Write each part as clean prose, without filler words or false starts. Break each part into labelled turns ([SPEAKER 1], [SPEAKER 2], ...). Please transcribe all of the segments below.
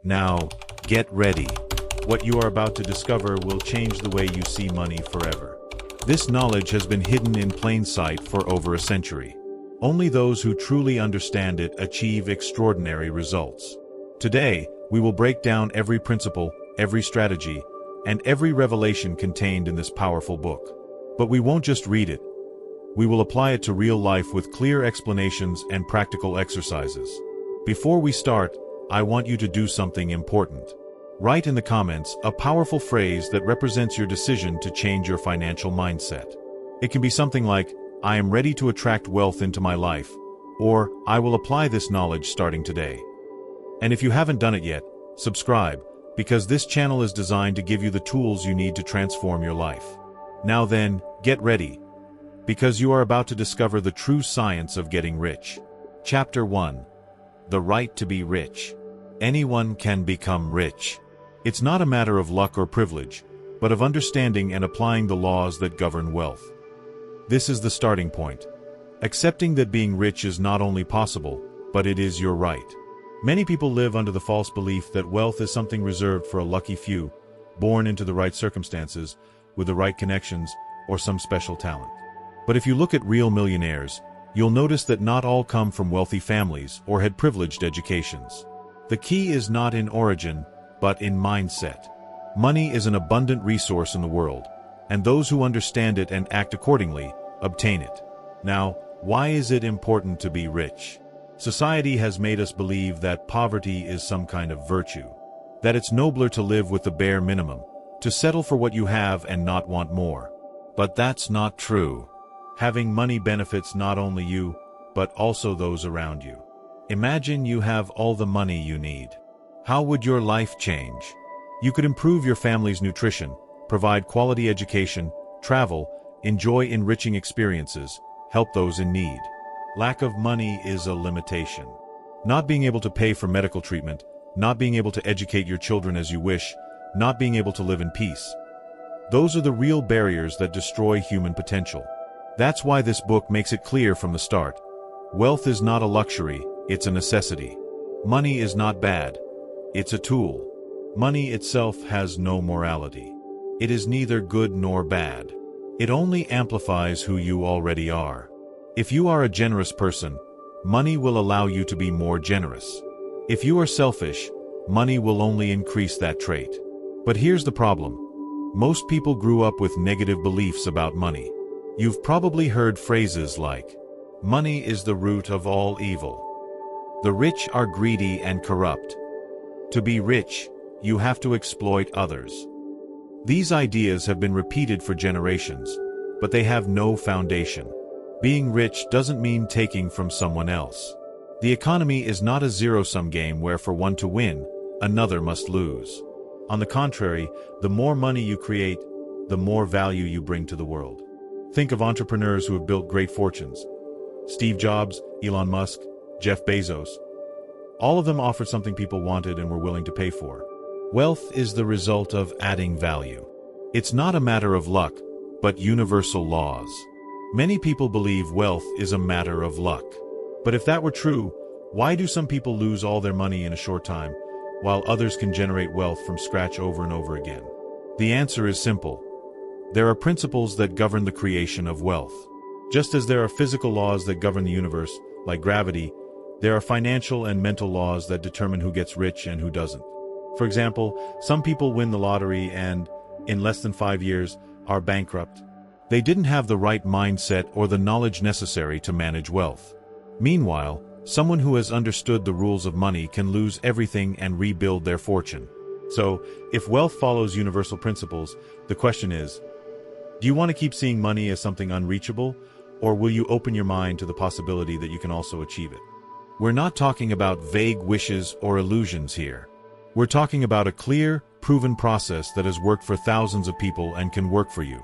[SPEAKER 1] Now, get ready. What you are about to discover will change the way you see money forever. This knowledge has been hidden in plain sight for over a century. Only those who truly understand it achieve extraordinary results. Today, we will break down every principle, every strategy, and every revelation contained in this powerful book. But we won't just read it. We will apply it to real life with clear explanations and practical exercises. Before we start, I want you to do something important. Write in the comments a powerful phrase that represents your decision to change your financial mindset. It can be something like, "I am ready to attract wealth into my life," or "I will apply this knowledge starting today." And if you haven't done it yet, subscribe, because this channel is designed to give you the tools you need to transform your life. Now then, get ready, because you are about to discover the true science of getting rich. Chapter 1. The right to be rich. Anyone can become rich. It's not a matter of luck or privilege, but of understanding and applying the laws that govern wealth. This is the starting point. Accepting that being rich is not only possible, but it is your right. Many people live under the false belief that wealth is something reserved for a lucky few, born into the right circumstances, with the right connections, or some special talent. But if you look at real millionaires, you'll notice that not all come from wealthy families or had privileged educations. The key is not in origin, but in mindset. Money is an abundant resource in the world, and those who understand it and act accordingly obtain it. Now, why is it important to be rich? Society has made us believe that poverty is some kind of virtue, that it's nobler to live with the bare minimum, to settle for what you have and not want more. But that's not true. Having money benefits not only you, but also those around you. Imagine you have all the money you need. How would your life change? You could improve your family's nutrition, provide quality education, travel, enjoy enriching experiences, help those in need. Lack of money is a limitation. Not being able to pay for medical treatment, not being able to educate your children as you wish, not being able to live in peace. Those are the real barriers that destroy human potential. That's why this book makes it clear from the start. Wealth is not a luxury, it's a necessity. Money is not bad, it's a tool. Money itself has no morality. It is neither good nor bad. It only amplifies who you already are. If you are a generous person, money will allow you to be more generous. If you are selfish, money will only increase that trait. But here's the problem. Most people grew up with negative beliefs about money. You've probably heard phrases like, "Money is the root of all evil." "The rich are greedy and corrupt." "To be rich, you have to exploit others." These ideas have been repeated for generations, but they have no foundation. Being rich doesn't mean taking from someone else. The economy is not a zero-sum game where for one to win, another must lose. On the contrary, the more money you create, the more value you bring to the world. Think of entrepreneurs who have built great fortunes. Steve Jobs, Elon Musk, Jeff Bezos. All of them offered something people wanted and were willing to pay for. Wealth is the result of adding value. It's not a matter of luck, but universal laws. Many people believe wealth is a matter of luck. But if that were true, why do some people lose all their money in a short time, while others can generate wealth from scratch over and over again? The answer is simple. There are principles that govern the creation of wealth. Just as there are physical laws that govern the universe, like gravity, there are financial and mental laws that determine who gets rich and who doesn't. For example, some people win the lottery and, in less than 5 years, are bankrupt. They didn't have the right mindset or the knowledge necessary to manage wealth. Meanwhile, someone who has understood the rules of money can lose everything and rebuild their fortune. So, if wealth follows universal principles, the question is, do you want to keep seeing money as something unreachable, or will you open your mind to the possibility that you can also achieve it? We're not talking about vague wishes or illusions here. We're talking about a clear, proven process that has worked for thousands of people and can work for you.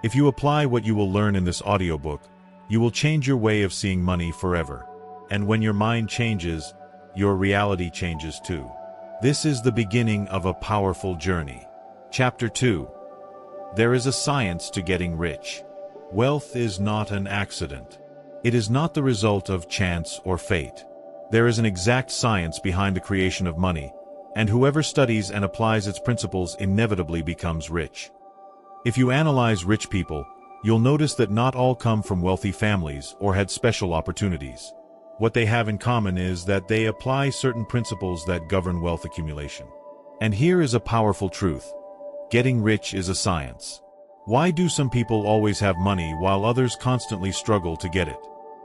[SPEAKER 1] If you apply what you will learn in this audiobook, you will change your way of seeing money forever. And when your mind changes, your reality changes too. This is the beginning of a powerful journey. Chapter 2. There is a science to getting rich. Wealth is not an accident. It is not the result of chance or fate. There is an exact science behind the creation of money, and whoever studies and applies its principles inevitably becomes rich. If you analyze rich people, you'll notice that not all come from wealthy families or had special opportunities. What they have in common is that they apply certain principles that govern wealth accumulation. And here is a powerful truth. Getting rich is a science. Why do some people always have money while others constantly struggle to get it?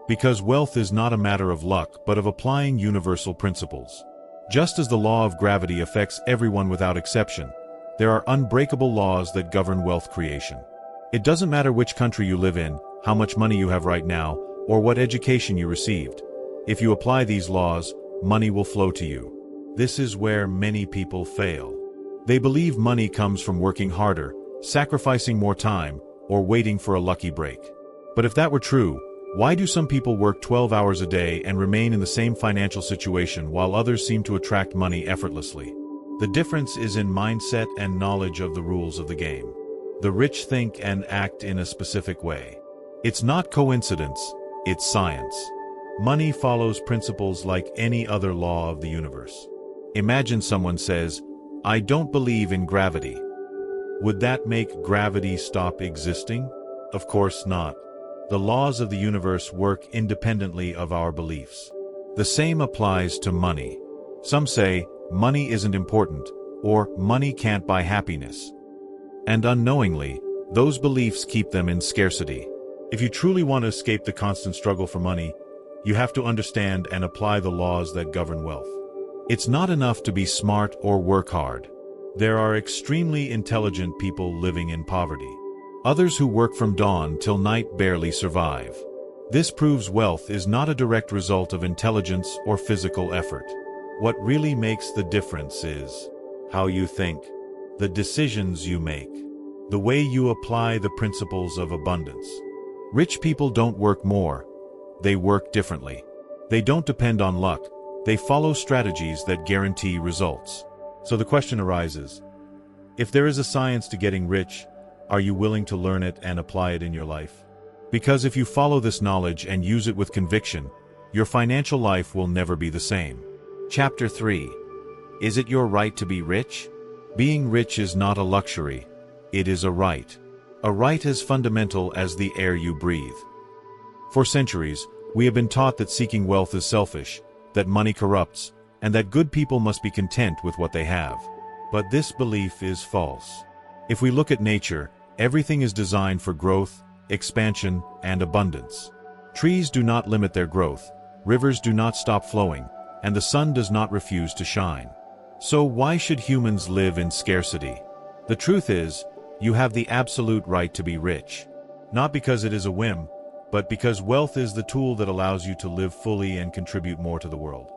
[SPEAKER 1] Because wealth is not a matter of luck but of applying universal principles. Just as the law of gravity affects everyone without exception, there are unbreakable laws that govern wealth creation. It doesn't matter which country you live in, how much money you have right now, or what education you received. If you apply these laws, money will flow to you. This is where many people fail. They believe money comes from working harder, sacrificing more time, or waiting for a lucky break. But if that were true, why do some people work 12 hours a day and remain in the same financial situation while others seem to attract money effortlessly? The difference is in mindset and knowledge of the rules of the game. The rich think and act in a specific way. It's not coincidence, it's science. Money follows principles like any other law of the universe. Imagine someone says, "I don't believe in gravity." Would that make gravity stop existing? Of course not. The laws of the universe work independently of our beliefs. The same applies to money. Some say, money isn't important, or money can't buy happiness. And unknowingly, those beliefs keep them in scarcity. If you truly want to escape the constant struggle for money, you have to understand and apply the laws that govern wealth. It's not enough to be smart or work hard. There are extremely intelligent people living in poverty. Others who work from dawn till night barely survive. This proves wealth is not a direct result of intelligence or physical effort. What really makes the difference is how you think, the decisions you make, the way you apply the principles of abundance. Rich people don't work more, they work differently. They don't depend on luck, they follow strategies that guarantee results. So the question arises, if there is a science to getting rich, are you willing to learn it and apply it in your life? Because if you follow this knowledge and use it with conviction, your financial life will never be the same. Chapter 3. Is it your right to be rich? Being rich is not a luxury, it is a right. A right as fundamental as the air you breathe. For centuries, we have been taught that seeking wealth is selfish, that money corrupts, and that good people must be content with what they have. But this belief is false. If we look at nature, everything is designed for growth, expansion, and abundance. Trees do not limit their growth, rivers do not stop flowing, and the sun does not refuse to shine. So why should humans live in scarcity? The truth is, you have the absolute right to be rich. Not because it is a whim, but because wealth is the tool that allows you to live fully and contribute more to the world.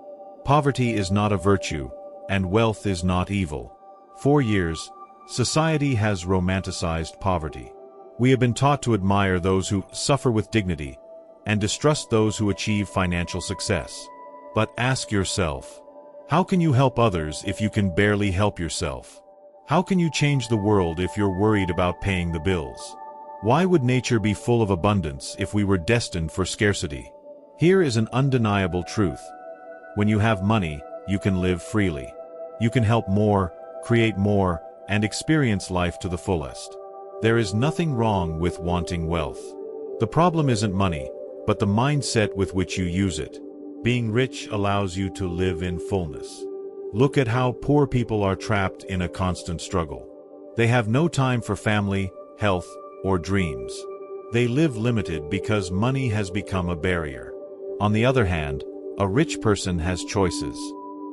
[SPEAKER 1] Poverty is not a virtue, and wealth is not evil. For years, society has romanticized poverty. We have been taught to admire those who suffer with dignity and distrust those who achieve financial success. But ask yourself, how can you help others if you can barely help yourself? How can you change the world if you're worried about paying the bills? Why would nature be full of abundance if we were destined for scarcity? Here is an undeniable truth. When you have money, you can live freely. You can help more, create more, and experience life to the fullest. There is nothing wrong with wanting wealth. The problem isn't money, but the mindset with which you use it. Being rich allows you to live in fullness. Look at how poor people are trapped in a constant struggle. They have no time for family, health, or dreams. They live limited because money has become a barrier. On the other hand, a rich person has choices.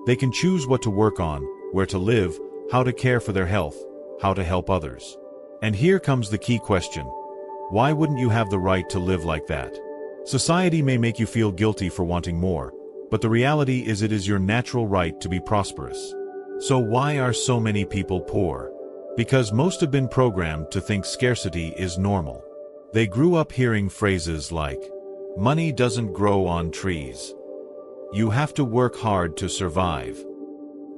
[SPEAKER 1] They can choose what to work on, where to live, how to care for their health, how to help others. And here comes the key question. Why wouldn't you have the right to live like that? Society may make you feel guilty for wanting more, but the reality is it is your natural right to be prosperous. So why are so many people poor? Because most have been programmed to think scarcity is normal. They grew up hearing phrases like, "Money doesn't grow on trees. You have to work hard to survive.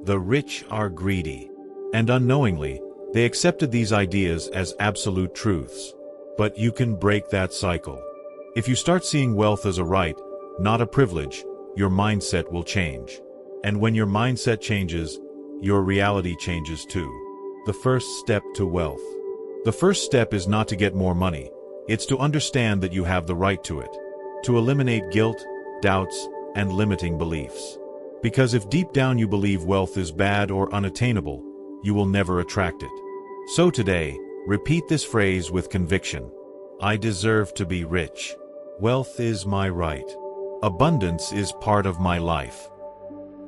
[SPEAKER 1] The rich are greedy." And unknowingly, they accepted these ideas as absolute truths. But you can break that cycle. If you start seeing wealth as a right, not a privilege, your mindset will change. And when your mindset changes, your reality changes too. The first step to wealth. The first step is not to get more money. It's to understand that you have the right to it. To eliminate guilt, doubts, and limiting beliefs. Because if deep down you believe wealth is bad or unattainable, you will never attract it. So today, repeat this phrase with conviction. I deserve to be rich. Wealth is my right. Abundance is part of my life.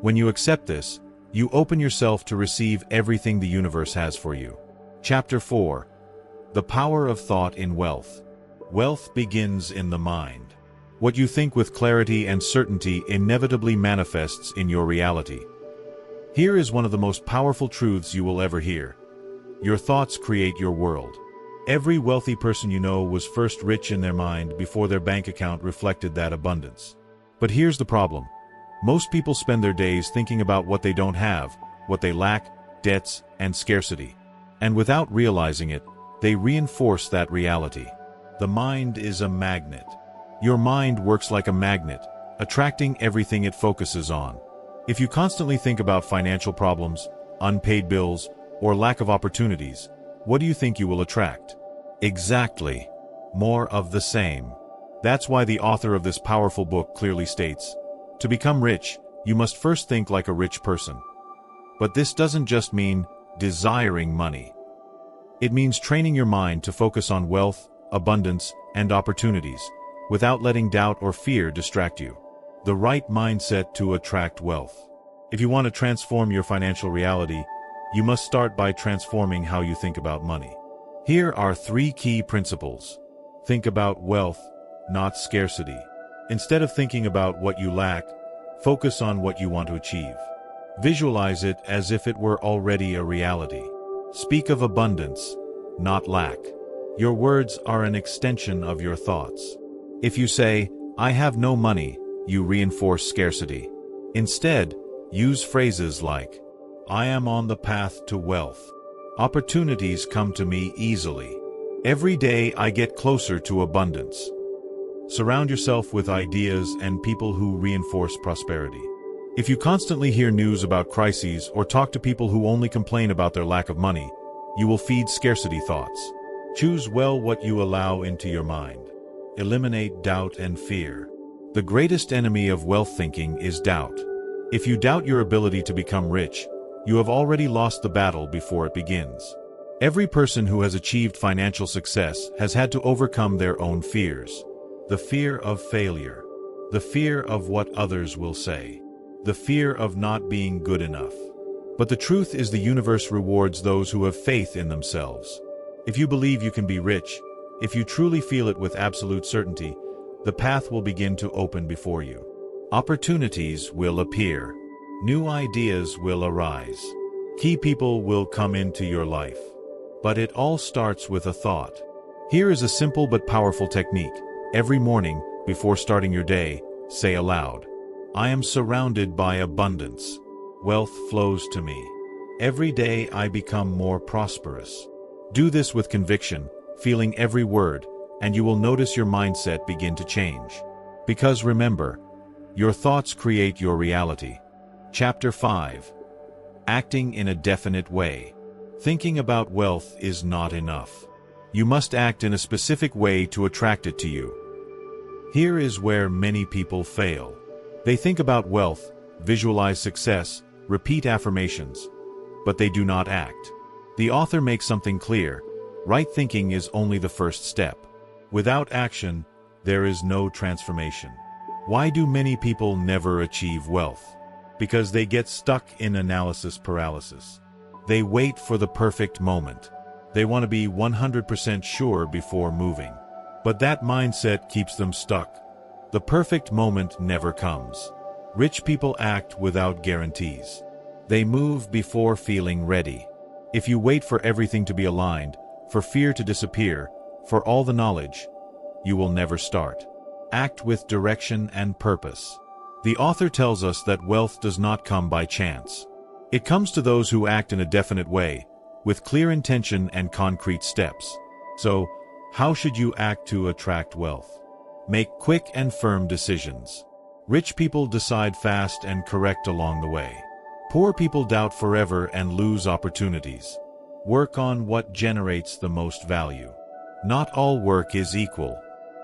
[SPEAKER 1] When you accept this, you open yourself to receive everything the universe has for you. Chapter 4. The Power of Thought in Wealth. Wealth begins in the mind. What you think with clarity and certainty inevitably manifests in your reality. Here is one of the most powerful truths you will ever hear. Your thoughts create your world. Every wealthy person you know was first rich in their mind before their bank account reflected that abundance. But here's the problem. Most people spend their days thinking about what they don't have, what they lack, debts, and scarcity. And without realizing it, they reinforce that reality. The mind is a magnet. Your mind works like a magnet, attracting everything it focuses on. If you constantly think about financial problems, unpaid bills, or lack of opportunities, what do you think you will attract? Exactly. More of the same. That's why the author of this powerful book clearly states, to become rich, you must first think like a rich person. But this doesn't just mean desiring money. It means training your mind to focus on wealth, abundance, and opportunities, without letting doubt or fear distract you. The right mindset to attract wealth. If you want to transform your financial reality, you must start by transforming how you think about money. Here are 3 key principles. Think about wealth, not scarcity. Instead of thinking about what you lack, focus on what you want to achieve. Visualize it as if it were already a reality. Speak of abundance, not lack. Your words are an extension of your thoughts. If you say, I have no money, you reinforce scarcity. Instead, use phrases like, I am on the path to wealth. Opportunities come to me easily. Every day I get closer to abundance. Surround yourself with ideas and people who reinforce prosperity. If you constantly hear news about crises or talk to people who only complain about their lack of money, you will feed scarcity thoughts. Choose well what you allow into your mind. Eliminate doubt and fear. The greatest enemy of wealth thinking is doubt. If you doubt your ability to become rich, you have already lost the battle before it begins. Every person who has achieved financial success has had to overcome their own fears. The fear of failure. The fear of what others will say. The fear of not being good enough. But the truth is the universe rewards those who have faith in themselves. If you believe you can be rich, if you truly feel it with absolute certainty, the path will begin to open before you. Opportunities will appear. New ideas will arise. Key people will come into your life. But it all starts with a thought. Here is a simple but powerful technique. Every morning, before starting your day, say aloud, I am surrounded by abundance. Wealth flows to me. Every day I become more prosperous. Do this with conviction, feeling every word, and you will notice your mindset begin to change. Because remember, your thoughts create your reality. Chapter 5. Acting in a definite way. Thinking about wealth is not enough. You must act in a specific way to attract it to you. Here is where many people fail. They think about wealth, visualize success, repeat affirmations, but they do not act. The author makes something clear. Right thinking is only the first step. Without action, there is no transformation. Why do many people never achieve wealth? Because they get stuck in analysis paralysis. They wait for the perfect moment. They want to be 100% sure before moving. But that mindset keeps them stuck. The perfect moment never comes. Rich people act without guarantees. They move before feeling ready. If you wait for everything to be aligned, for fear to disappear, for all the knowledge, you will never start. Act with direction and purpose. The author tells us that wealth does not come by chance. It comes to those who act in a definite way, with clear intention and concrete steps. So, how should you act to attract wealth? Make quick and firm decisions. Rich people decide fast and correct along the way. Poor people doubt forever and lose opportunities. Work on what generates the most value. Not all work is equal.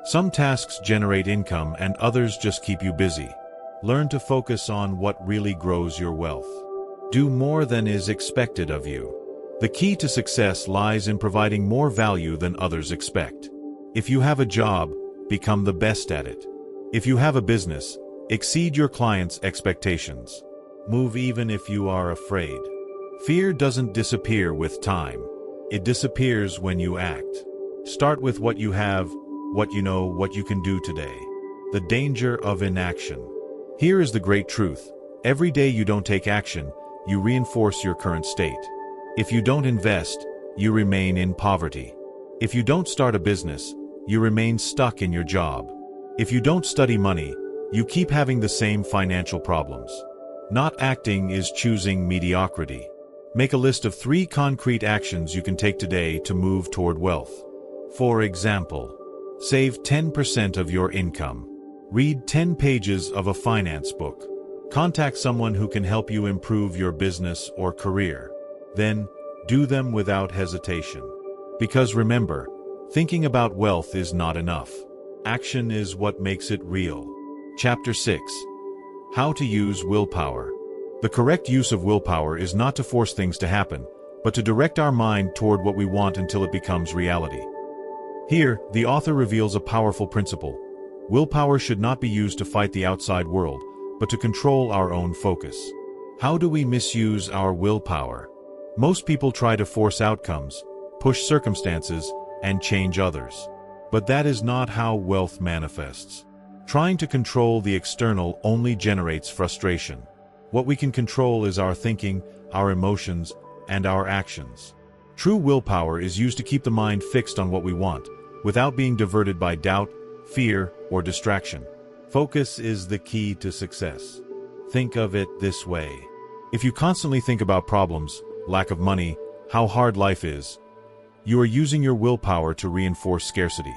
[SPEAKER 1] Some tasks generate income and others just keep you busy. Learn to focus on what really grows your wealth. Do more than is expected of you. The key to success lies in providing more value than others expect. If you have a job, become the best at it. If you have a business, exceed your clients' expectations. Move even if you are afraid. Fear doesn't disappear with time. It disappears when you act. Start with what you have, what you know, what you can do today. The danger of inaction. Here is the great truth. Every day you don't take action, you reinforce your current state. If you don't invest, you remain in poverty. If you don't start a business, you remain stuck in your job. If you don't study money, you keep having the same financial problems. Not acting is choosing mediocrity. Make a list of 3 concrete actions you can take today to move toward wealth. For example, save 10% of your income. Read 10 pages of a finance book. Contact someone who can help you improve your business or career. Then, do them without hesitation. Because remember, thinking about wealth is not enough. Action is what makes it real. Chapter 6. How to use willpower. The correct use of willpower is not to force things to happen, but to direct our mind toward what we want until it becomes reality. Here, the author reveals a powerful principle. Willpower should not be used to fight the outside world, but to control our own focus. How do we misuse our willpower? Most people try to force outcomes, push circumstances, and change others. But that is not how wealth manifests. Trying to control the external only generates frustration. What we can control is our thinking, our emotions, and our actions. True willpower is used to keep the mind fixed on what we want, without being diverted by doubt, fear, or distraction. Focus is the key to success. Think of it this way. If you constantly think about problems, lack of money, how hard life is, you are using your willpower to reinforce scarcity.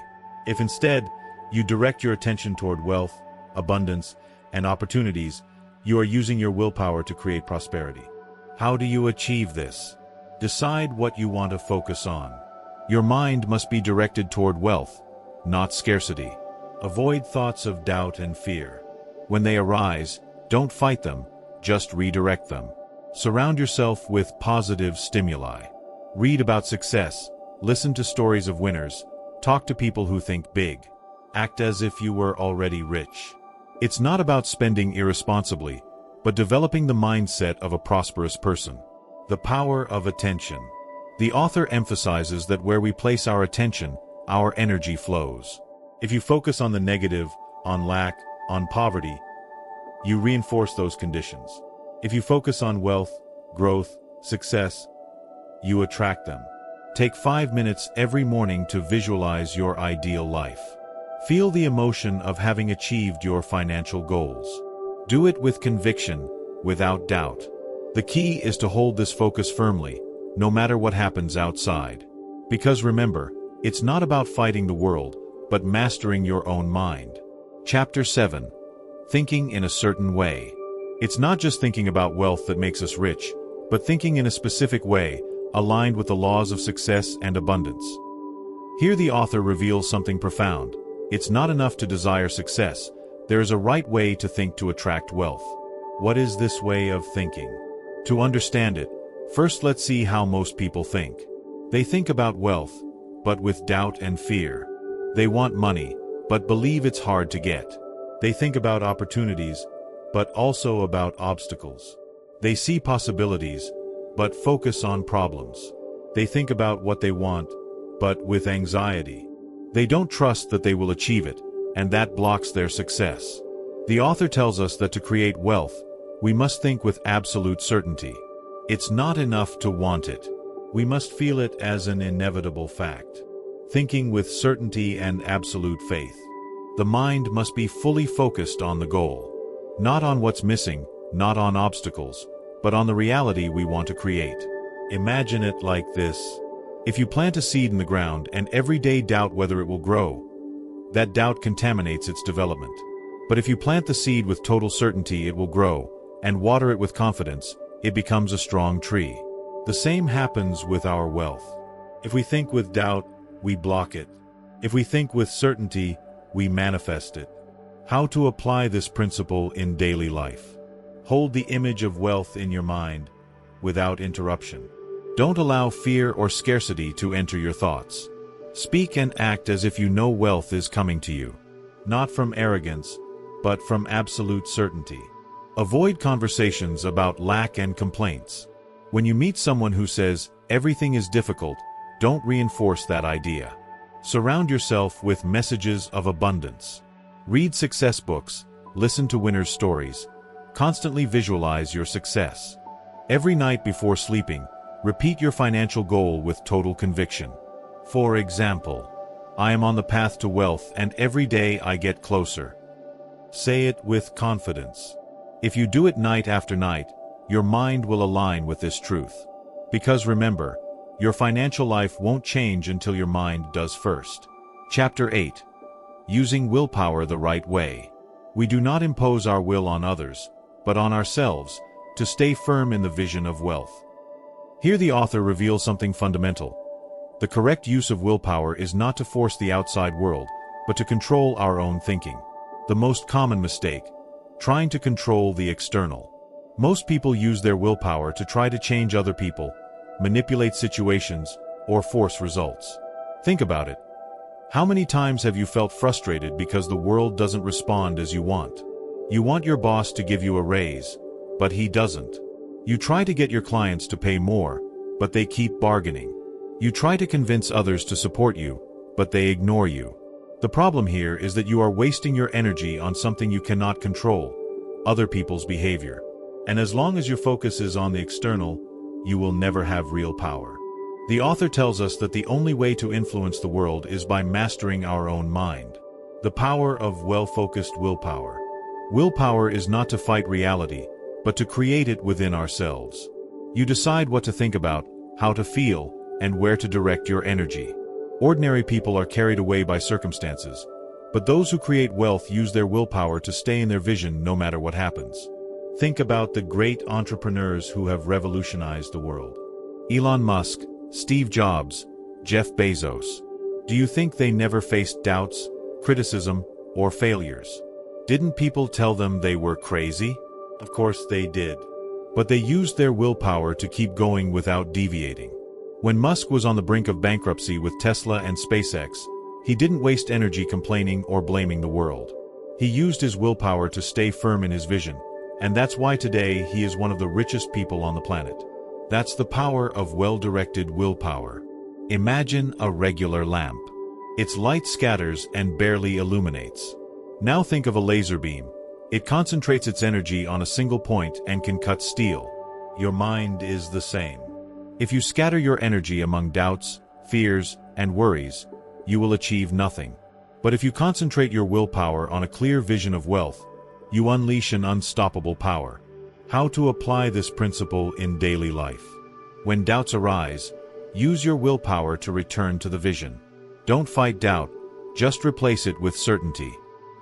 [SPEAKER 1] If instead, you direct your attention toward wealth, abundance, and opportunities, you are using your willpower to create prosperity. How do you achieve this? Decide what you want to focus on. Your mind must be directed toward wealth, not scarcity. Avoid thoughts of doubt and fear. When they arise, don't fight them, just redirect them. Surround yourself with positive stimuli. Read about success, listen to stories of winners, talk to people who think big. Act as if you were already rich. It's not about spending irresponsibly, but developing the mindset of a prosperous person. The power of attention. The author emphasizes that where we place our attention, our energy flows. If you focus on the negative, on lack, on poverty, you reinforce those conditions. If you focus on wealth, growth, success, you attract them. Take 5 minutes every morning to visualize your ideal life. Feel the emotion of having achieved your financial goals. Do it with conviction, without doubt. The key is to hold this focus firmly, no matter what happens outside. Because remember, it's not about fighting the world, but mastering your own mind. Chapter 7. Thinking in a certain way. It's not just thinking about wealth that makes us rich, but thinking in a specific way, aligned with the laws of success and abundance. Here the author reveals something profound. It's not enough to desire success. There is a right way to think to attract wealth. What is this way of thinking? To understand it, first let's see how most people think. They think about wealth, but with doubt and fear. They want money, but believe it's hard to get. They think about opportunities, but also about obstacles. They see possibilities, but focus on problems. They think about what they want, but with anxiety. They don't trust that they will achieve it, and that blocks their success. The author tells us that to create wealth, we must think with absolute certainty. It's not enough to want it. We must feel it as an inevitable fact. Thinking with certainty and absolute faith. The mind must be fully focused on the goal. Not on what's missing, not on obstacles, but on the reality we want to create. Imagine it like this. If you plant a seed in the ground and every day doubt whether it will grow, that doubt contaminates its development. But if you plant the seed with total certainty it will grow, and water it with confidence, it becomes a strong tree. The same happens with our wealth. If we think with doubt, we block it. If we think with certainty, we manifest it. How to apply this principle in daily life? Hold the image of wealth in your mind without interruption. Don't allow fear or scarcity to enter your thoughts. Speak and act as if you know wealth is coming to you, not from arrogance, but from absolute certainty. Avoid conversations about lack and complaints. When you meet someone who says, "Everything is difficult," don't reinforce that idea. Surround yourself with messages of abundance. Read success books, listen to winners' stories, constantly visualize your success. Every night before sleeping, repeat your financial goal with total conviction. For example, "I am on the path to wealth and every day I get closer." Say it with confidence. If you do it night after night, your mind will align with this truth. Because remember, your financial life won't change until your mind does first. Chapter 8. Using willpower the right way. We do not impose our will on others, but on ourselves, to stay firm in the vision of wealth. Here the author reveals something fundamental. The correct use of willpower is not to force the outside world, but to control our own thinking. The most common mistake: trying to control the external. Most people use their willpower to try to change other people, manipulate situations, or force results. Think about it. How many times have you felt frustrated because the world doesn't respond as you want? You want your boss to give you a raise, but he doesn't. You try to get your clients to pay more, but they keep bargaining. You try to convince others to support you, but they ignore you. The problem here is that you are wasting your energy on something you cannot control, other people's behavior. And as long as your focus is on the external, you will never have real power. The author tells us that the only way to influence the world is by mastering our own mind. The power of well-focused willpower. Willpower is not to fight reality, but to create it within ourselves. You decide what to think about, how to feel, and where to direct your energy. Ordinary people are carried away by circumstances, but those who create wealth use their willpower to stay in their vision no matter what happens. Think about the great entrepreneurs who have revolutionized the world. Elon Musk, Steve Jobs, Jeff Bezos. Do you think they never faced doubts, criticism, or failures? Didn't people tell them they were crazy? Of course they did. But they used their willpower to keep going without deviating. When Musk was on the brink of bankruptcy with Tesla and SpaceX, he didn't waste energy complaining or blaming the world. He used his willpower to stay firm in his vision, and that's why today he is one of the richest people on the planet. That's the power of well-directed willpower. Imagine a regular lamp. Its light scatters and barely illuminates. Now think of a laser beam. It concentrates its energy on a single point and can cut steel. Your mind is the same. If you scatter your energy among doubts, fears, and worries, you will achieve nothing. But if you concentrate your willpower on a clear vision of wealth, you unleash an unstoppable power. How to apply this principle in daily life? When doubts arise, use your willpower to return to the vision. Don't fight doubt, just replace it with certainty.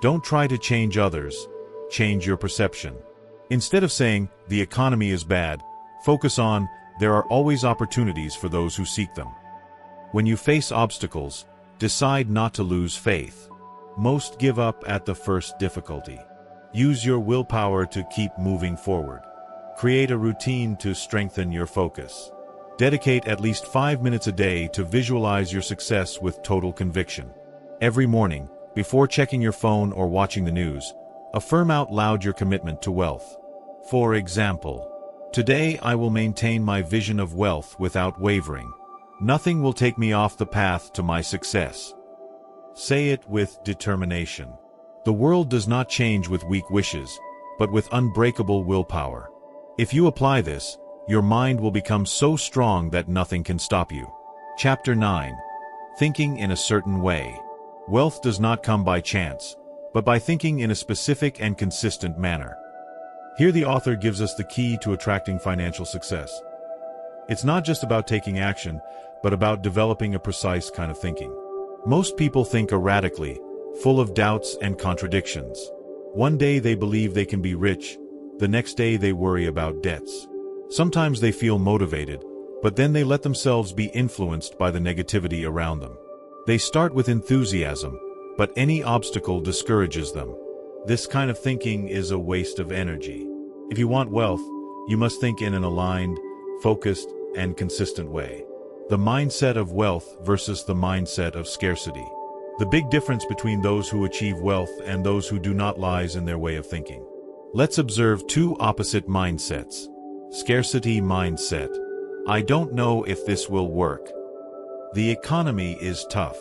[SPEAKER 1] Don't try to change others, change your perception. Instead of saying, "The economy is bad," focus on, "There are always opportunities for those who seek them." When you face obstacles, decide not to lose faith. Most give up at the first difficulty. Use your willpower to keep moving forward. Create a routine to strengthen your focus. Dedicate at least 5 minutes a day to visualize your success with total conviction. Every morning, before checking your phone or watching the news, affirm out loud your commitment to wealth. For example, "Today I will maintain my vision of wealth without wavering. Nothing will take me off the path to my success." Say it with determination. The world does not change with weak wishes, but with unbreakable willpower. If you apply this, your mind will become so strong that nothing can stop you. Chapter 9. Thinking in a certain way. Wealth does not come by chance, but by thinking in a specific and consistent manner. Here the author gives us the key to attracting financial success. It's not just about taking action, but about developing a precise kind of thinking. Most people think erratically, full of doubts and contradictions. One day they believe they can be rich, the next day they worry about debts. Sometimes they feel motivated, but then they let themselves be influenced by the negativity around them. They start with enthusiasm, but any obstacle discourages them. This kind of thinking is a waste of energy. If you want wealth, you must think in an aligned, focused, and consistent way. The mindset of wealth versus the mindset of scarcity. The big difference between those who achieve wealth and those who do not lies in their way of thinking. Let's observe two opposite mindsets. Scarcity mindset. I don't know if this will work. The economy is tough.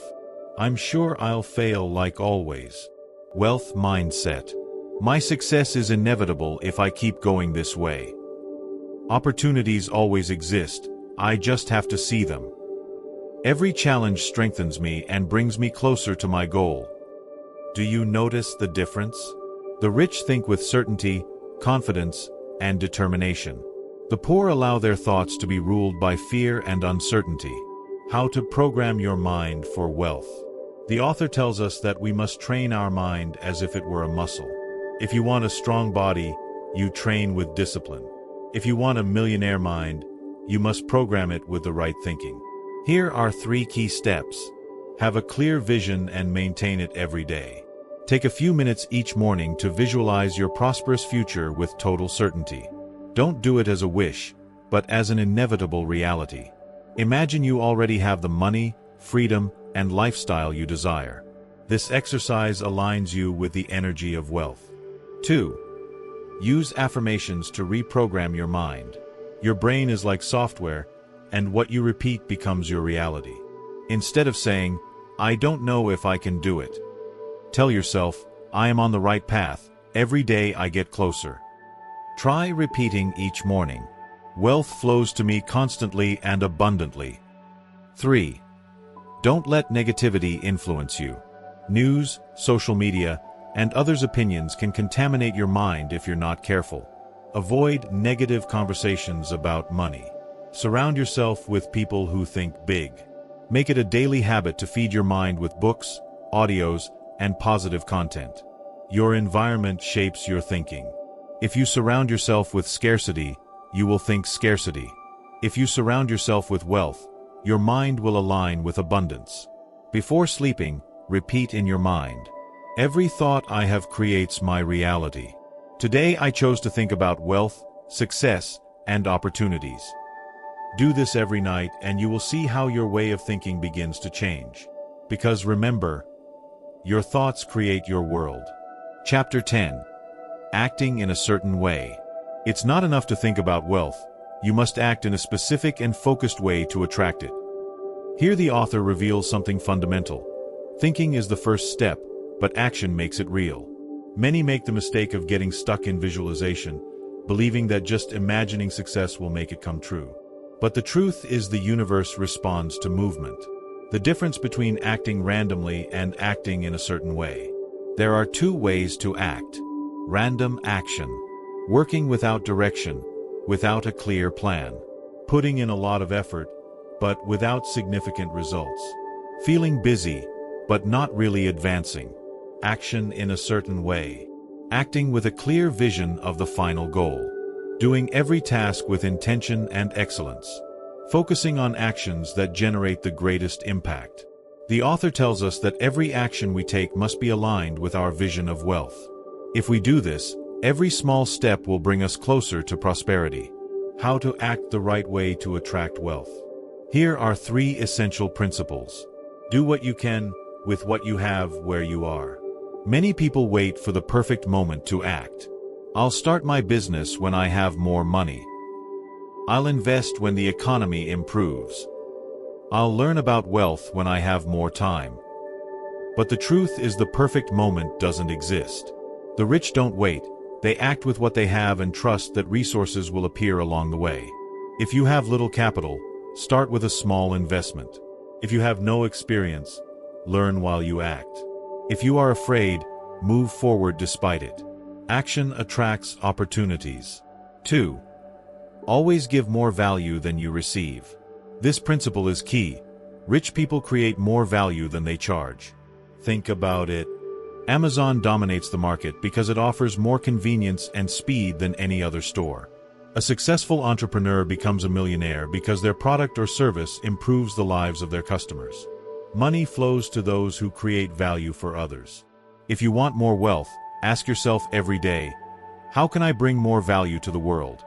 [SPEAKER 1] I'm sure I'll fail like always. Wealth mindset. My success is inevitable if I keep going this way. Opportunities always exist, I just have to see them. Every challenge strengthens me and brings me closer to my goal. Do you notice the difference? The rich think with certainty, confidence, and determination. The poor allow their thoughts to be ruled by fear and uncertainty. How to program your mind for wealth. The author tells us that we must train our mind as if it were a muscle. If you want a strong body, you train with discipline. If you want a millionaire mind, you must program it with the right thinking. Here are 3 key steps. Have a clear vision and maintain it every day. Take a few minutes each morning to visualize your prosperous future with total certainty. Don't do it as a wish, but as an inevitable reality. Imagine you already have the money, freedom, and lifestyle you desire. This exercise aligns you with the energy of wealth. 2. Use affirmations to reprogram your mind. Your brain is like software, and what you repeat becomes your reality. Instead of saying, I don't know if I can do it, tell yourself, I am on the right path, every day I get closer. Try repeating each morning. Wealth flows to me constantly and abundantly. 3. Don't let negativity influence you. News, social media, and others' opinions can contaminate your mind if you're not careful. Avoid negative conversations about money. Surround yourself with people who think big. Make it a daily habit to feed your mind with books, audios, and positive content. Your environment shapes your thinking. If you surround yourself with scarcity, you will think scarcity. If you surround yourself with wealth, your mind will align with abundance. Before sleeping, repeat in your mind, every thought I have creates my reality. Today I chose to think about wealth, success, and opportunities. Do this every night and you will see how your way of thinking begins to change. Because remember, your thoughts create your world. Chapter 10. Acting in a certain way. It's not enough to think about wealth. You must act in a specific and focused way to attract it. Here the author reveals something fundamental. Thinking is the first step, but action makes it real. Many make the mistake of getting stuck in visualization, believing that just imagining success will make it come true. But the truth is the universe responds to movement. The difference between acting randomly and acting in a certain way. There are 2 ways to act. Random action. Working without direction, without a clear plan. Putting in a lot of effort, but without significant results. Feeling busy, but not really advancing. Action in a certain way. Acting with a clear vision of the final goal. Doing every task with intention and excellence. Focusing on actions that generate the greatest impact. The author tells us that every action we take must be aligned with our vision of wealth. If we do this, every small step will bring us closer to prosperity. How to act the right way to attract wealth. Here are 3 essential principles. Do what you can, with what you have where you are. Many people wait for the perfect moment to act. I'll start my business when I have more money. I'll invest when the economy improves. I'll learn about wealth when I have more time. But the truth is the perfect moment doesn't exist. The rich don't wait, they act with what they have and trust that resources will appear along the way. If you have little capital, start with a small investment. If you have no experience, learn while you act. If you are afraid, move forward despite it. Action attracts opportunities. 2. Always give more value than you receive. This principle is key. Rich people create more value than they charge. Think about it. Amazon dominates the market because it offers more convenience and speed than any other store. A successful entrepreneur becomes a millionaire because their product or service improves the lives of their customers. Money flows to those who create value for others. If you want more wealth, ask yourself every day, how can I bring more value to the world?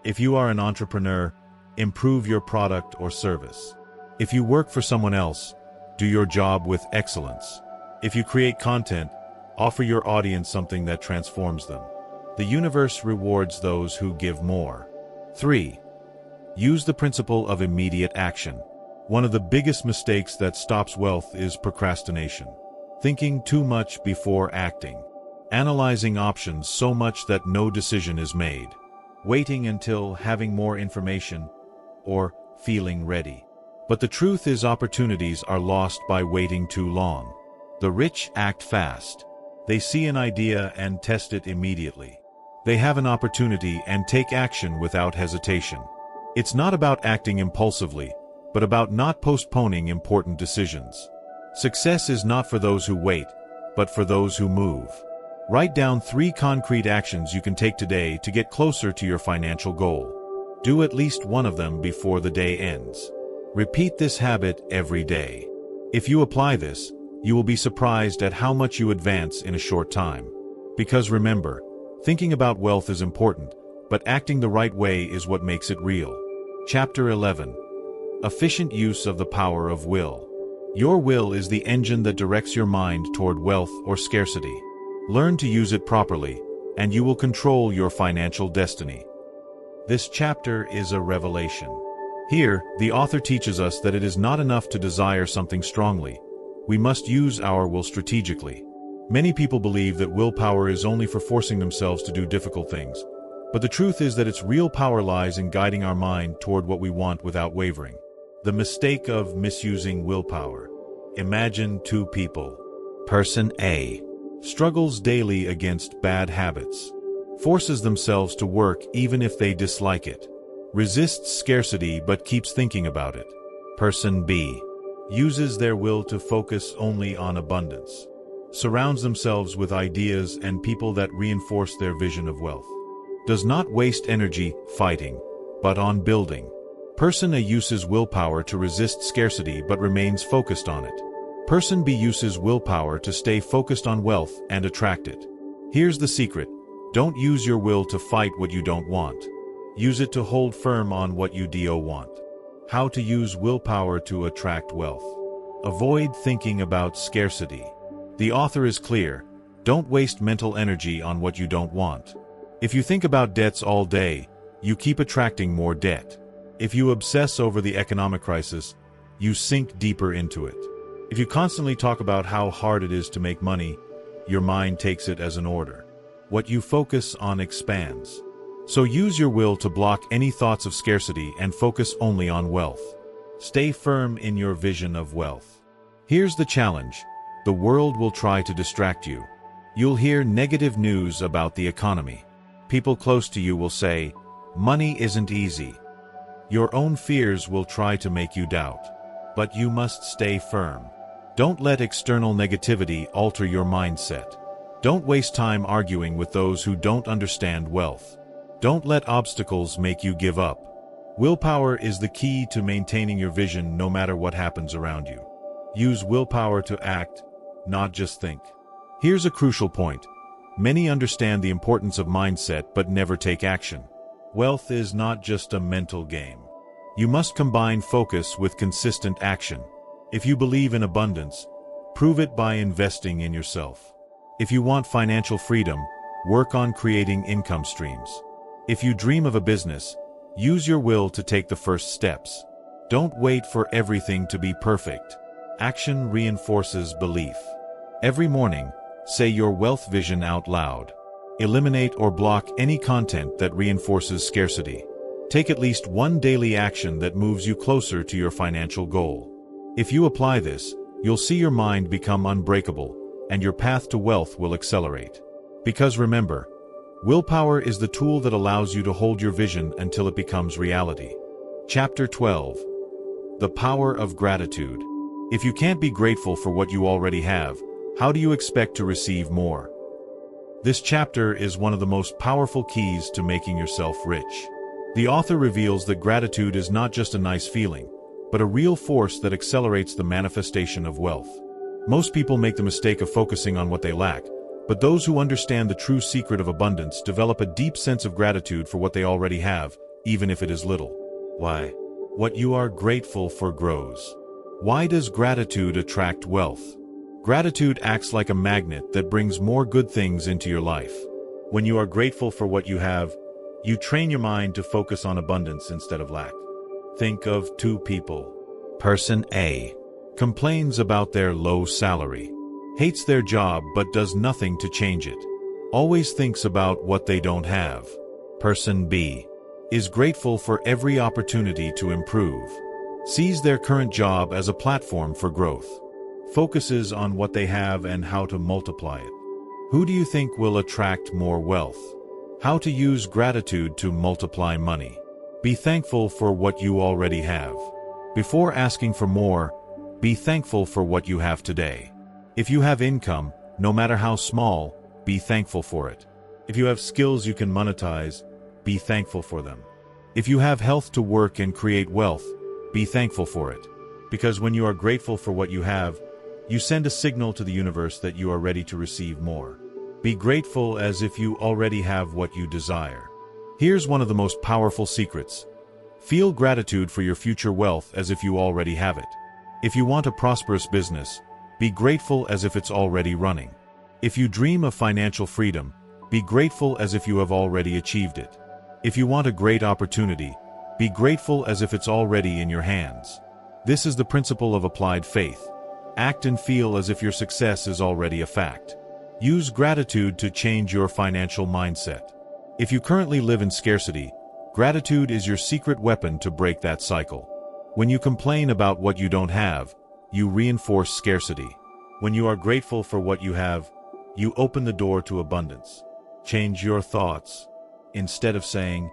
[SPEAKER 1] If you are an entrepreneur, improve your product or service. If you work for someone else, do your job with excellence. If you create content, offer your audience something that transforms them. The universe rewards those who give more. 3. Use the principle of immediate action. One of the biggest mistakes that stops wealth is procrastination. Thinking too much before acting. Analyzing options so much that no decision is made. Waiting until having more information or feeling ready. But the truth is, opportunities are lost by waiting too long. The rich act fast. They see an idea and test it immediately. They have an opportunity and take action without hesitation. It's not about acting impulsively, but about not postponing important decisions. Success is not for those who wait, but for those who move. Write down 3 concrete actions you can take today to get closer to your financial goal. Do at least one of them before the day ends. Repeat this habit every day. If you apply this, you will be surprised at how much you advance in a short time. Because remember, thinking about wealth is important, but acting the right way is what makes it real. Chapter 11. Efficient use of the power of will. Your will is the engine that directs your mind toward wealth or scarcity. Learn to use it properly, and you will control your financial destiny. This chapter is a revelation. Here, the author teaches us that it is not enough to desire something strongly. We must use our will strategically. Many people believe that willpower is only for forcing themselves to do difficult things. But the truth is that its real power lies in guiding our mind toward what we want without wavering. The mistake of misusing willpower. Imagine 2 people. Person A struggles daily against bad habits, forces themselves to work even if they dislike it, resists scarcity but keeps thinking about it. Person B uses their will to focus only on abundance, surrounds themselves with ideas and people that reinforce their vision of wealth, does not waste energy fighting, but on building. Person A uses willpower to resist scarcity but remains focused on it. Person B uses willpower to stay focused on wealth and attract it. Here's the secret. Don't use your will to fight what you don't want. Use it to hold firm on what you do want. How to use willpower to attract wealth. Avoid thinking about scarcity. The author is clear. Don't waste mental energy on what you don't want. If you think about debts all day, you keep attracting more debt. If you obsess over the economic crisis, you sink deeper into it. If you constantly talk about how hard it is to make money, your mind takes it as an order. What you focus on expands. So use your will to block any thoughts of scarcity and focus only on wealth. Stay firm in your vision of wealth. Here's the challenge. The world will try to distract you. You'll hear negative news about the economy. People close to you will say, money isn't easy. Your own fears will try to make you doubt. But you must stay firm. Don't let external negativity alter your mindset. Don't waste time arguing with those who don't understand wealth. Don't let obstacles make you give up. Willpower is the key to maintaining your vision no matter what happens around you. Use willpower to act, not just think. Here's a crucial point. Many understand the importance of mindset but never take action. Wealth is not just a mental game. You must combine focus with consistent action. If you believe in abundance, prove it by investing in yourself. If you want financial freedom, work on creating income streams. If you dream of a business, use your will to take the first steps. Don't wait for everything to be perfect. Action reinforces belief. Every morning, say your wealth vision out loud. Eliminate or block any content that reinforces scarcity. Take at least one daily action that moves you closer to your financial goal. If you apply this, you'll see your mind become unbreakable, and your path to wealth will accelerate. Because remember, willpower is the tool that allows you to hold your vision until it becomes reality. Chapter 12. The Power of Gratitude. If you can't be grateful for what you already have, how do you expect to receive more? This chapter is one of the most powerful keys to making yourself rich. The author reveals that gratitude is not just a nice feeling, but a real force that accelerates the manifestation of wealth. Most people make the mistake of focusing on what they lack, but those who understand the true secret of abundance develop a deep sense of gratitude for what they already have, even if it is little. Why? What you are grateful for grows. Why does gratitude attract wealth? Gratitude acts like a magnet that brings more good things into your life. When you are grateful for what you have, you train your mind to focus on abundance instead of lack. Think of two people. Person A complains about their low salary, hates their job but does nothing to change it, always thinks about what they don't have. Person B is grateful for every opportunity to improve, sees their current job as a platform for growth, focuses on what they have and how to multiply it. Who do you think will attract more wealth? How to use gratitude to multiply money. Be thankful for what you already have. Before asking for more, be thankful for what you have today. If you have income, no matter how small, be thankful for it. If you have skills you can monetize, be thankful for them. If you have health to work and create wealth, be thankful for it. Because when you are grateful for what you have, you send a signal to the universe that you are ready to receive more. Be grateful as if you already have what you desire. Here's one of the most powerful secrets. Feel gratitude for your future wealth as if you already have it. If you want a prosperous business, be grateful as if it's already running. If you dream of financial freedom, be grateful as if you have already achieved it. If you want a great opportunity, be grateful as if it's already in your hands. This is the principle of applied faith. Act and feel as if your success is already a fact. Use gratitude to change your financial mindset. If you currently live in scarcity, gratitude is your secret weapon to break that cycle. When you complain about what you don't have, you reinforce scarcity. When you are grateful for what you have, you open the door to abundance. Change your thoughts. Instead of saying,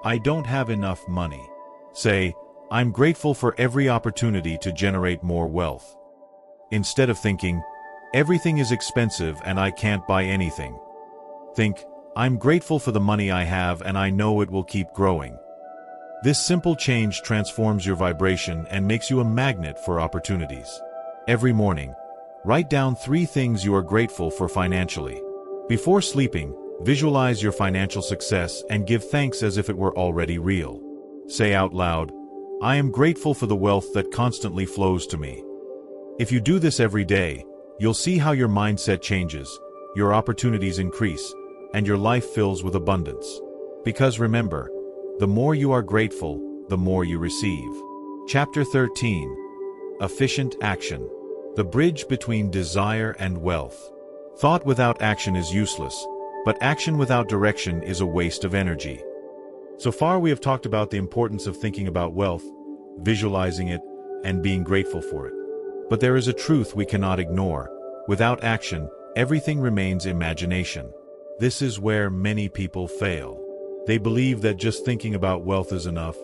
[SPEAKER 1] "I don't have enough money," say, "I'm grateful for every opportunity to generate more wealth." Instead of thinking, "Everything is expensive and I can't buy anything," think, "I'm grateful for the money I have and I know it will keep growing." This simple change transforms your vibration and makes you a magnet for opportunities. Every morning, write down 3 things you are grateful for financially. Before sleeping, visualize your financial success and give thanks as if it were already real. Say out loud, "I am grateful for the wealth that constantly flows to me." If you do this every day, you'll see how your mindset changes, your opportunities increase, and your life fills with abundance. Because remember, the more you are grateful, the more you receive. Chapter 13. Efficient Action. The bridge between desire and wealth. Thought without action is useless, but action without direction is a waste of energy. So far we have talked about the importance of thinking about wealth, visualizing it, and being grateful for it. But there is a truth we cannot ignore. Without action, everything remains imagination. This is where many people fail. They believe that just thinking about wealth is enough,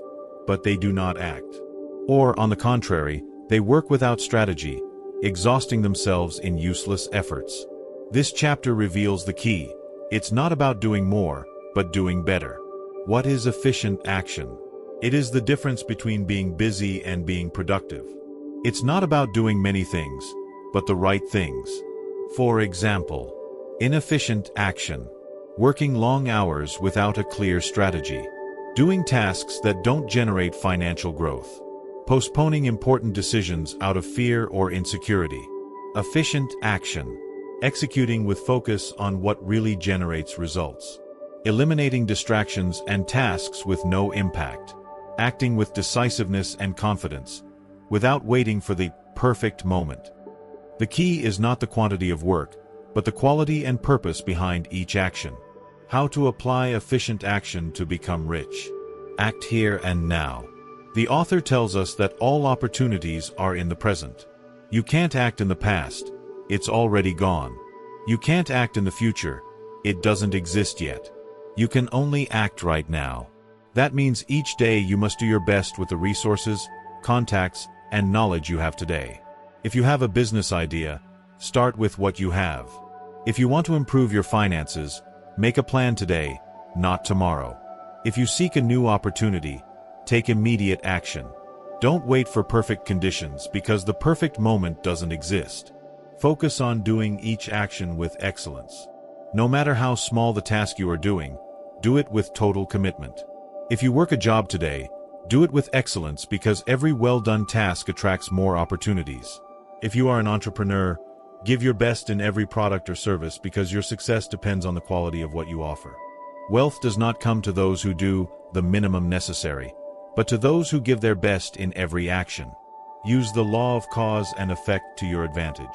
[SPEAKER 1] but they do not act. Or, on the contrary, they work without strategy, exhausting themselves in useless efforts. This chapter reveals the key. It's not about doing more, but doing better. What is efficient action? It is the difference between being busy and being productive. It's not about doing many things, but the right things. For example, inefficient action. Working long hours without a clear strategy. Doing tasks that don't generate financial growth. Postponing important decisions out of fear or insecurity. Efficient action. Executing with focus on what really generates results. Eliminating distractions and tasks with no impact. Acting with decisiveness and confidence, without waiting for the perfect moment. The key is not the quantity of work, but the quality and purpose behind each action. How to apply efficient action to become rich. Act here and now. The author tells us that all opportunities are in the present. You can't act in the past. It's already gone. You can't act in the future. It doesn't exist yet. You can only act right now. That means each day you must do your best with the resources, contacts, and knowledge you have today. If you have a business idea, start with what you have. If you want to improve your finances, make a plan today, not tomorrow. If you seek a new opportunity, take immediate action. Don't wait for perfect conditions because the perfect moment doesn't exist. Focus on doing each action with excellence. No matter how small the task you are doing, do it with total commitment. If you work a job today, do it with excellence because every well-done task attracts more opportunities. If you are an entrepreneur, give your best in every product or service because your success depends on the quality of what you offer. Wealth does not come to those who do the minimum necessary, but to those who give their best in every action. Use the law of cause and effect to your advantage.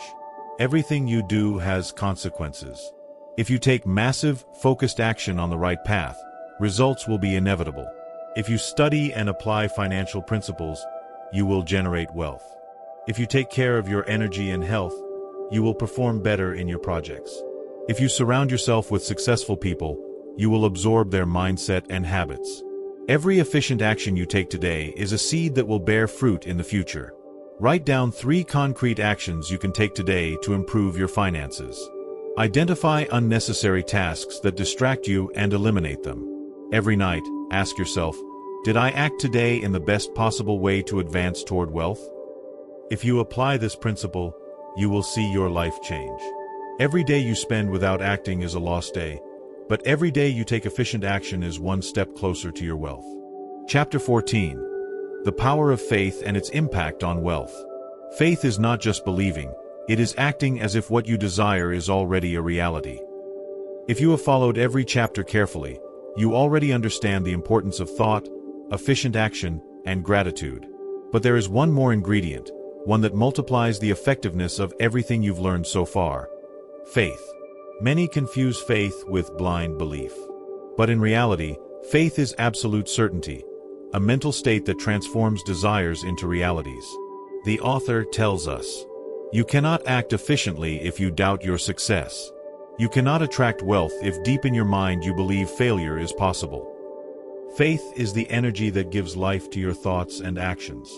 [SPEAKER 1] Everything you do has consequences. If you take massive, focused action on the right path, results will be inevitable. If you study and apply financial principles, you will generate wealth. If you take care of your energy and health, you will perform better in your projects. If you surround yourself with successful people, you will absorb their mindset and habits. Every efficient action you take today is a seed that will bear fruit in the future. Write down 3 concrete actions you can take today to improve your finances. Identify unnecessary tasks that distract you and eliminate them. Every night, ask yourself, did I act today in the best possible way to advance toward wealth? If you apply this principle, you will see your life change. Every day you spend without acting is a lost day, but every day you take efficient action is one step closer to your wealth. Chapter 14. The Power of Faith and Its Impact on Wealth. Faith is not just believing, it is acting as if what you desire is already a reality. If you have followed every chapter carefully, you already understand the importance of thought, efficient action, and gratitude. But there is one more ingredient, one that multiplies the effectiveness of everything you've learned so far: faith. Many confuse faith with blind belief. But in reality, faith is absolute certainty, a mental state that transforms desires into realities. The author tells us, you cannot act efficiently if you doubt your success. You cannot attract wealth if deep in your mind you believe failure is possible. Faith is the energy that gives life to your thoughts and actions.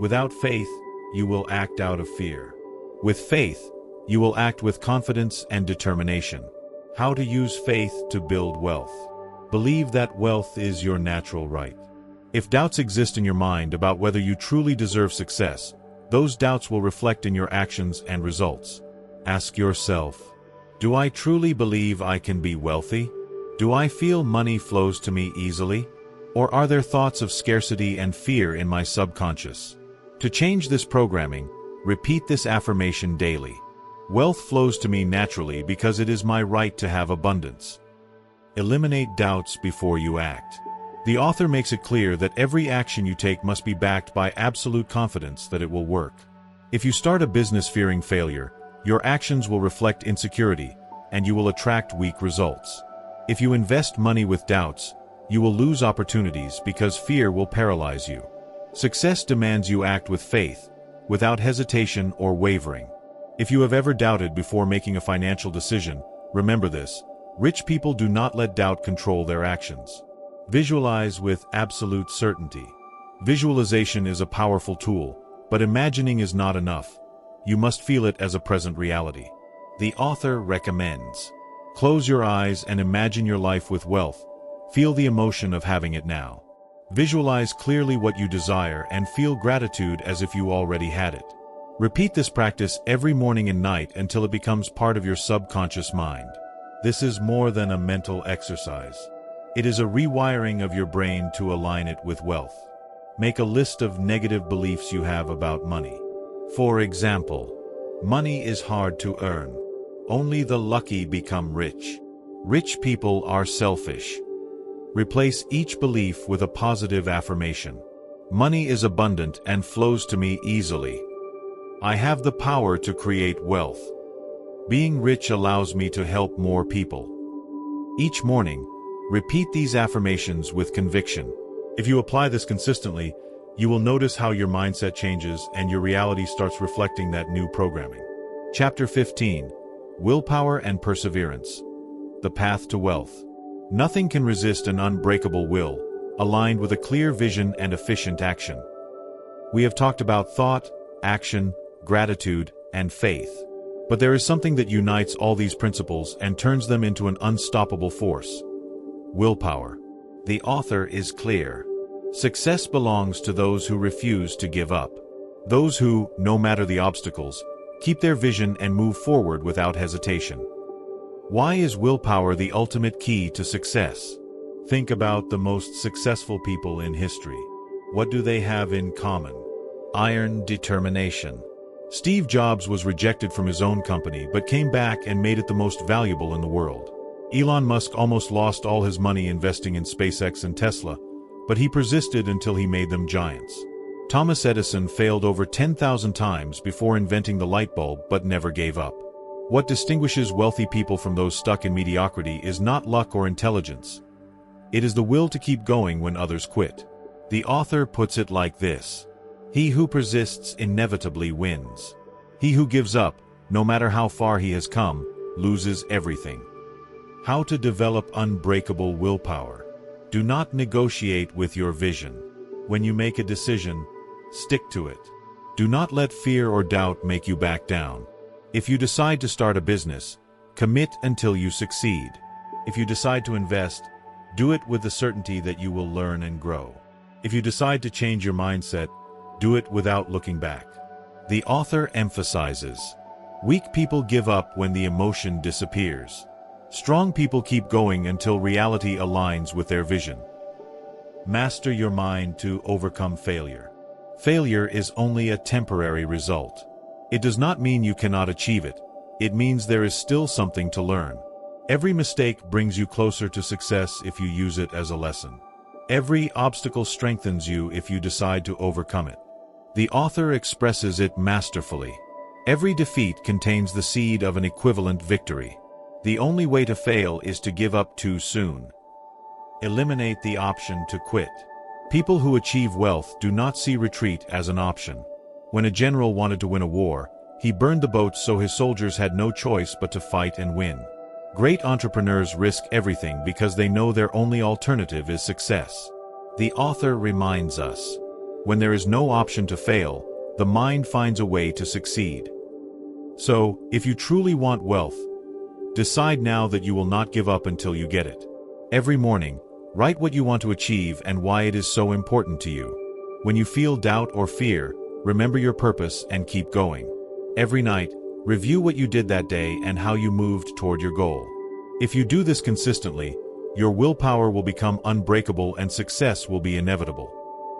[SPEAKER 1] Without faith, you will act out of fear. With faith, you will act with confidence and determination. How to use faith to build wealth. Believe that wealth is your natural right. If doubts exist in your mind about whether you truly deserve success, those doubts will reflect in your actions and results. Ask yourself, do I truly believe I can be wealthy? Do I feel money flows to me easily? Or are there thoughts of scarcity and fear in my subconscious? To change this programming, repeat this affirmation daily. Wealth flows to me naturally because it is my right to have abundance. Eliminate doubts before you act. The author makes it clear that every action you take must be backed by absolute confidence that it will work. If you start a business fearing failure, your actions will reflect insecurity, and you will attract weak results. If you invest money with doubts, you will lose opportunities because fear will paralyze you. Success demands you act with faith, without hesitation or wavering. If you have ever doubted before making a financial decision, remember this: rich people do not let doubt control their actions. Visualize with absolute certainty. Visualization is a powerful tool, but imagining is not enough. You must feel it as a present reality. The author recommends: close your eyes and imagine your life with wealth. Feel the emotion of having it now. Visualize clearly what you desire and feel gratitude as if you already had it. Repeat this practice every morning and night until it becomes part of your subconscious mind. This is more than a mental exercise. It is a rewiring of your brain to align it with wealth. Make a list of negative beliefs you have about money. For example, money is hard to earn. Only the lucky become rich. Rich people are selfish. Replace each belief with a positive affirmation. Money is abundant and flows to me easily. I have the power to create wealth. Being rich allows me to help more people. Each morning, repeat these affirmations with conviction. If you apply this consistently, you will notice how your mindset changes and your reality starts reflecting that new programming. Chapter 15. Willpower and Perseverance. The Path to Wealth. Nothing can resist an unbreakable will, aligned with a clear vision and efficient action. We have talked about thought, action, gratitude, and faith. But there is something that unites all these principles and turns them into an unstoppable force. Willpower. The author is clear. Success belongs to those who refuse to give up. Those who, no matter the obstacles, keep their vision and move forward without hesitation. Why is willpower the ultimate key to success? Think about the most successful people in history. What do they have in common? Iron determination. Steve Jobs was rejected from his own company but came back and made it the most valuable in the world. Elon Musk almost lost all his money investing in SpaceX and Tesla, but he persisted until he made them giants. Thomas Edison failed over 10,000 times before inventing the light bulb but never gave up. What distinguishes wealthy people from those stuck in mediocrity is not luck or intelligence. It is the will to keep going when others quit. The author puts it like this: he who persists inevitably wins. He who gives up, no matter how far he has come, loses everything. How to develop unbreakable willpower. Do not negotiate with your vision. When you make a decision, stick to it. Do not let fear or doubt make you back down. If you decide to start a business, commit until you succeed. If you decide to invest, do it with the certainty that you will learn and grow. If you decide to change your mindset, do it without looking back. The author emphasizes, weak people give up when the emotion disappears. Strong people keep going until reality aligns with their vision. Master your mind to overcome failure. Failure is only a temporary result. It does not mean you cannot achieve it. It means there is still something to learn. Every mistake brings you closer to success if you use it as a lesson. Every obstacle strengthens you if you decide to overcome it. The author expresses it masterfully. Every defeat contains the seed of an equivalent victory. The only way to fail is to give up too soon. Eliminate the option to quit. People who achieve wealth do not see retreat as an option. When a general wanted to win a war, he burned the boats so his soldiers had no choice but to fight and win. Great entrepreneurs risk everything because they know their only alternative is success. The author reminds us, when there is no option to fail, the mind finds a way to succeed. So, if you truly want wealth, decide now that you will not give up until you get it. Every morning, write what you want to achieve and why it is so important to you. When you feel doubt or fear, remember your purpose and keep going. Every night, review what you did that day and how you moved toward your goal. If you do this consistently, your willpower will become unbreakable and success will be inevitable.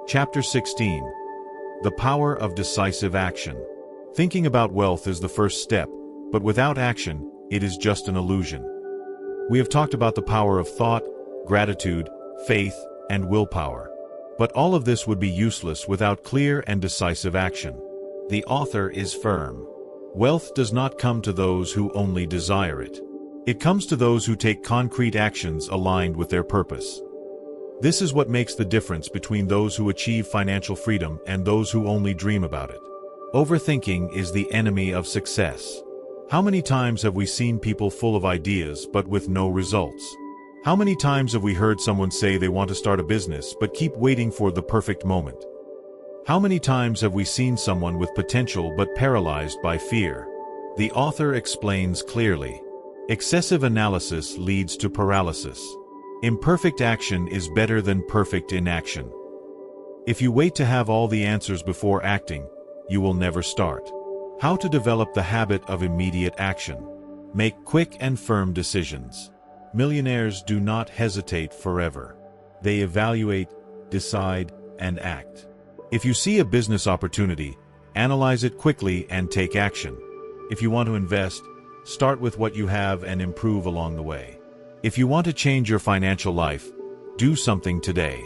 [SPEAKER 1] Chapter 16. The Power of Decisive Action. Thinking about wealth is the first step, but without action, it is just an illusion. We have talked about the power of thought, gratitude, faith, and willpower. But all of this would be useless without clear and decisive action. The author is firm. Wealth does not come to those who only desire it. It comes to those who take concrete actions aligned with their purpose. This is what makes the difference between those who achieve financial freedom and those who only dream about it. Overthinking is the enemy of success. How many times have we seen people full of ideas but with no results? How many times have we heard someone say they want to start a business but keep waiting for the perfect moment? How many times have we seen someone with potential but paralyzed by fear? The author explains clearly. Excessive analysis leads to paralysis. Imperfect action is better than perfect inaction. If you wait to have all the answers before acting, you will never start. How to develop the habit of immediate action. Make quick and firm decisions. Millionaires do not hesitate forever. They evaluate, decide, and act. If you see a business opportunity, analyze it quickly and take action. If you want to invest, start with what you have and improve along the way. If you want to change your financial life, do something today.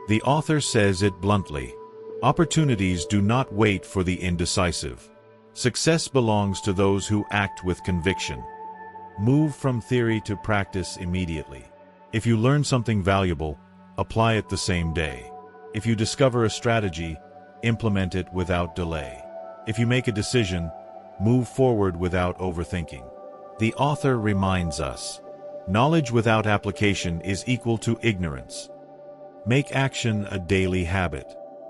[SPEAKER 1] The author says it bluntly. Opportunities do not wait for the indecisive. Success belongs to those who act with conviction. Move from theory to practice immediately. If you learn something valuable, apply it the same day. If you discover a strategy, implement it without delay. If you make a decision, move forward without overthinking. The author reminds us, knowledge without application is equal to ignorance. Make action a daily habit.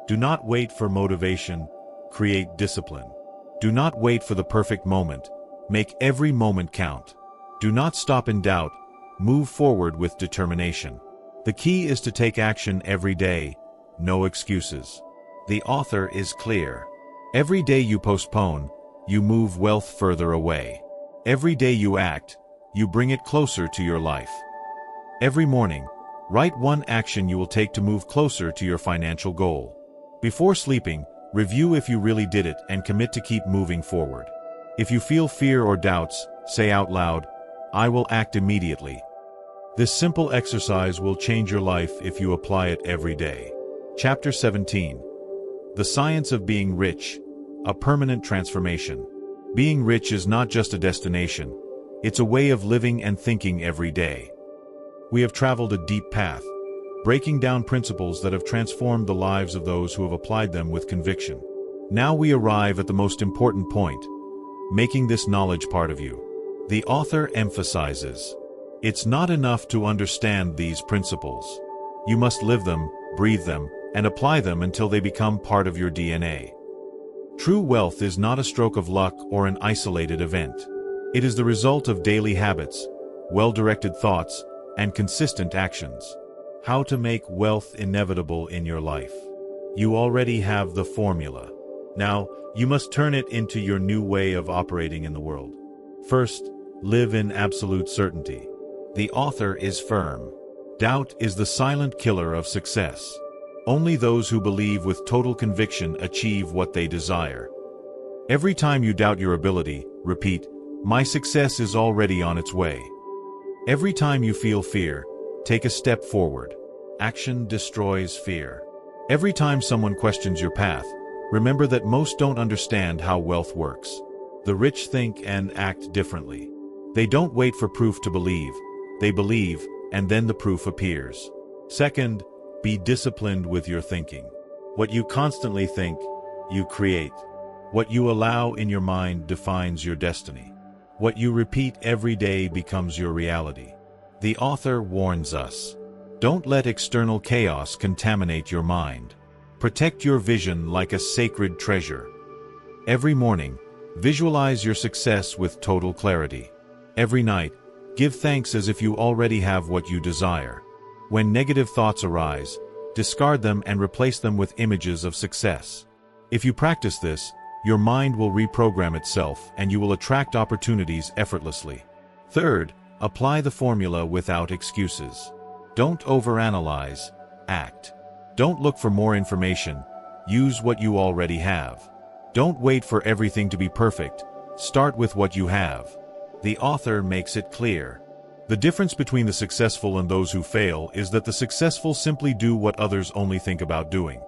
[SPEAKER 1] Do not wait for motivation, create discipline. Do not wait for the perfect moment, Make every moment count. Do not stop in doubt. Move forward with determination. The key is to take action every day. No excuses. The author is clear. Every day you postpone, you move wealth further away. Every day you act, you bring it closer to your life. Every morning, write one action you will take to move closer to your financial goal. Before sleeping, review if you really did it and commit to keep moving forward. If you feel fear or doubts, say out loud, "I will act immediately." This simple exercise will change your life if you apply it every day. Chapter 17. The Science of Being Rich, a Permanent Transformation. Being rich is not just a destination, it's a way of living and thinking every day. We have traveled a deep path, breaking down principles that have transformed the lives of those who have applied them with conviction. Now we arrive at the most important point, making this knowledge part of you. The author emphasizes, it's not enough to understand these principles. You must live them, breathe them, and apply them until they become part of your DNA. True wealth is not a stroke of luck or an isolated event. It is the result of daily habits, well-directed thoughts, and consistent actions. How to make wealth inevitable in your life. You already have the formula. Now, you must turn it into your new way of operating in the world. First, live in absolute certainty. The author is firm. Doubt is the silent killer of success. Only those who believe with total conviction achieve what they desire. Every time you doubt your ability, repeat, "My success is already on its way." Every time you feel fear, take a step forward. Action destroys fear. Every time someone questions your path, remember that most don't understand how wealth works. The rich think and act differently. They don't wait for proof to believe. They believe, and then the proof appears. Second, be disciplined with your thinking. What you constantly think, you create. What you allow in your mind defines your destiny. What you repeat every day becomes your reality. The author warns us. Don't let external chaos contaminate your mind. Protect your vision like a sacred treasure. Every morning, visualize your success with total clarity. Every night, give thanks as if you already have what you desire. When negative thoughts arise, discard them and replace them with images of success. If you practice this, your mind will reprogram itself and you will attract opportunities effortlessly. Third, apply the formula without excuses. Don't overanalyze, act. Don't look for more information, use what you already have. Don't wait for everything to be perfect, start with what you have. The author makes it clear. The difference between the successful and those who fail is that the successful simply do what others only think about doing.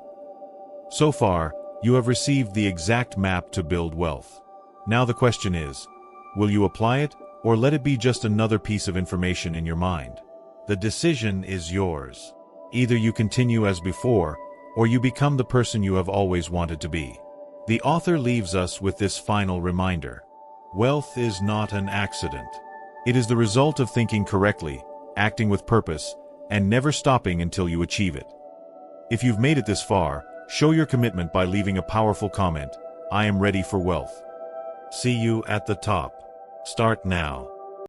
[SPEAKER 1] So far, you have received the exact map to build wealth. Now the question is, will you apply it, or let it be just another piece of information in your mind? The decision is yours. Either you continue as before, or you become the person you have always wanted to be. The author leaves us with this final reminder. Wealth is not an accident. It is the result of thinking correctly, acting with purpose, and never stopping until you achieve it. If you've made it this far, show your commitment by leaving a powerful comment, "I am ready for wealth." See you at the top. Start now.